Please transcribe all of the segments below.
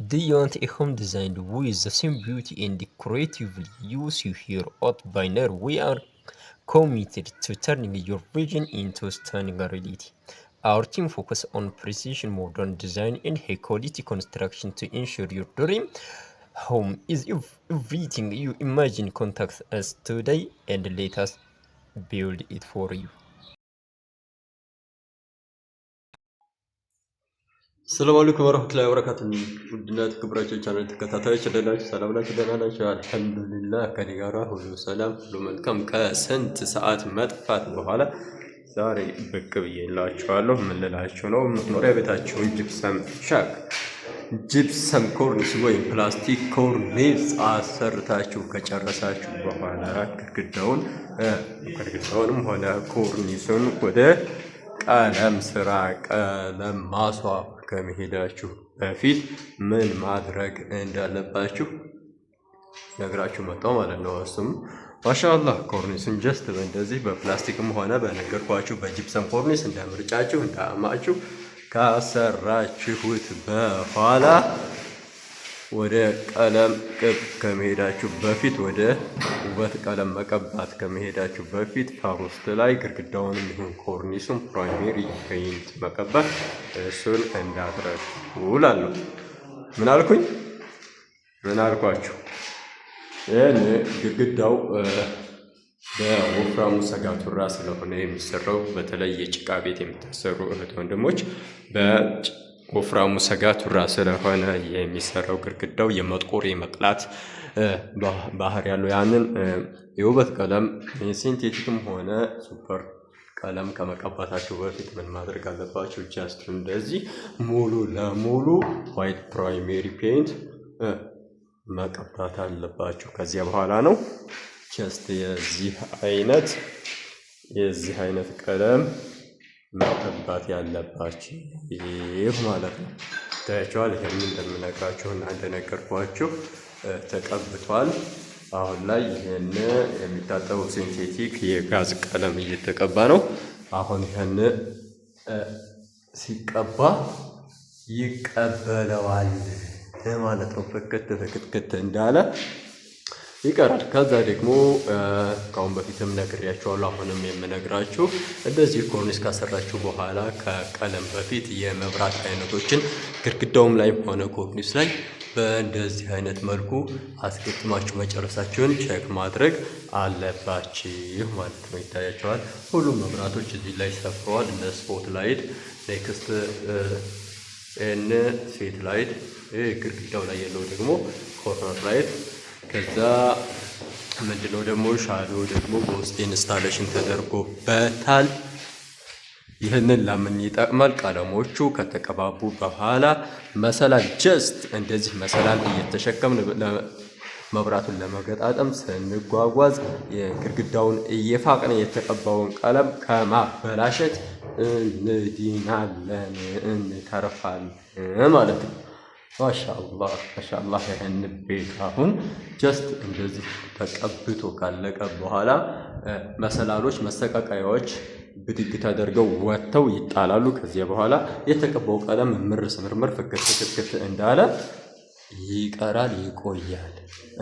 Do you want a home designed with the same beauty and creatively use your own banner? We are committed to turning your vision into stunning reality. Our team focuses on precision, modern design, and high quality construction to ensure your dream home is everything you imagine. Contact us today and let us build it for you. السلام عليكم ورحمة الله وبركاته. ودنا تكبراتو channel ተከታታዮች ደህናችሁ ሰላም ናችሁ? ደህና ናችሁ? አልሐምዱሊላህ ከኔ ጋር ሁሉ ሰላም ሁሉ መልካም። ከስንት ሰዓት መጥፋት በኋላ ዛሬ ብቅ ብዬላችኋለሁ። ምን ልላችሁ ነው? መኖሪያ ቤታችሁን ጂፕሰም ኮርኒስ ወይም ፕላስቲክ ኮርኒስ አሰርታችሁ ከጨረሳችሁ በኋላ ግድግዳውንም ሆነ ኮርኒሱን ወደ ቀለም ስራ ቀለም ማስዋብ ከመሄዳችሁ በፊት ምን ማድረግ እንዳለባችሁ ነግራችሁ መጣሁ ማለት ነው። እሱም ማሻአላህ ኮርኒስን ጀስት እንደዚህ በፕላስቲክም ሆነ በነገርኳችሁ በጂፕሰም ኮርኒስ እንደምርጫችሁ እንዳማችሁ ካሰራችሁት በኋላ ወደ ቀለም ቅብ ከመሄዳችሁ በፊት ወደ ውበት ቀለም መቀባት ከመሄዳችሁ በፊት ፈርስት ላይ ግድግዳውንም ይሁን ኮርኒሱን ፕራይመሪ ፔይንት መቀባት እሱን እንዳትረሱ እላለሁ። ምን አልኳችሁ? ይህን ግድግዳው በወፍራሙ ሰጋቱራ ስለሆነ የሚሰራው በተለይ የጭቃ ቤት የምትሰሩ እህት ወንድሞች ወፍራሙ ሰጋቱራ ስለሆነ የሚሰራው ግድግዳው የመጥቆር የመቅላት ባህር ያለው ያንን የውበት ቀለም ሲንቴቲክም ሆነ ሱፐር ቀለም ከመቀባታችሁ በፊት ምን ማድረግ አለባችሁ? ጀስት እንደዚህ ሙሉ ለሙሉ ዋይት ፕራይመሪ ፔይንት መቀባት አለባችሁ። ከዚያ በኋላ ነው ጀስት የዚህ አይነት ቀለም መቀባት ያለባችሁ ይህ ማለት ነው። ታያችኋል። ይሄን እንደምነግራችሁና እንደነገርኳችሁ ተቀብቷል። አሁን ላይ ይሄን የሚታጠበው ሲንቴቲክ የጋዝ ቀለም እየተቀባ ነው። አሁን ይሄን ሲቀባ ይቀበለዋል ማለት ነው። ፍክት እንዳለ ይቀራል። ከዛ ደግሞ ካሁን በፊትም ነግሬያችኋለሁ፣ አሁንም የምነግራችሁ እንደዚህ ኮርኒስ ካሰራችሁ በኋላ ከቀለም በፊት የመብራት አይነቶችን ግድግዳውም ላይ ሆነ ኮርኒስ ላይ በእንደዚህ አይነት መልኩ አስገጥማችሁ መጨረሳችሁን ቼክ ማድረግ አለባችሁ ማለት ነው። ይታያችኋል። ሁሉም መብራቶች እዚህ ላይ ሰፍረዋል። እንደ ስፖት ላይት፣ ኔክስት ኤን ሴት ላይት፣ ግድግዳው ላይ ያለው ደግሞ ኮርነር ላይት፣ ከዛ ምንድነው ደግሞ ሻዶ ደግሞ በውስጥ ኢንስታሌሽን ተደርጎበታል። ይህንን ለምን ይጠቅማል? ቀለሞቹ ከተቀባቡ በኋላ መሰላል ጀስት እንደዚህ መሰላል እየተሸከምን መብራቱን ለመገጣጠም ስንጓጓዝ የግድግዳውን እየፋቅን የተቀባውን ቀለም ከማበላሸት እንድናለን፣ እንተርፋለን ማለት ነው። ማሻአላህ ይህን ቤት አሁን ጀስት እንደዚህ ተቀብቶ ካለቀ በኋላ መሰላሎች፣ መሰቃቀያዎች ብድግ ተደርገው ወጥተው ይጣላሉ። ከዚያ በኋላ የተቀባው ቀለም ስምርምር ፍክት እንዳለ ይቀራል፣ ይቆያል።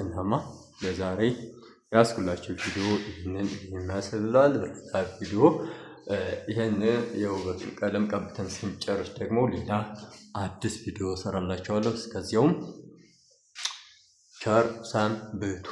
እናማ ለዛሬ ያስኩላችሁ ቪዲዮ ይህንን ይመስላል። በዛ ቪዲዮ ይህን የውበት ቀለም ቀብተን ስንጨርስ ደግሞ ሌላ አዲስ ቪዲዮ ሰራላችኋለሁ። እስከዚያውም ቸር ሰንብቱ።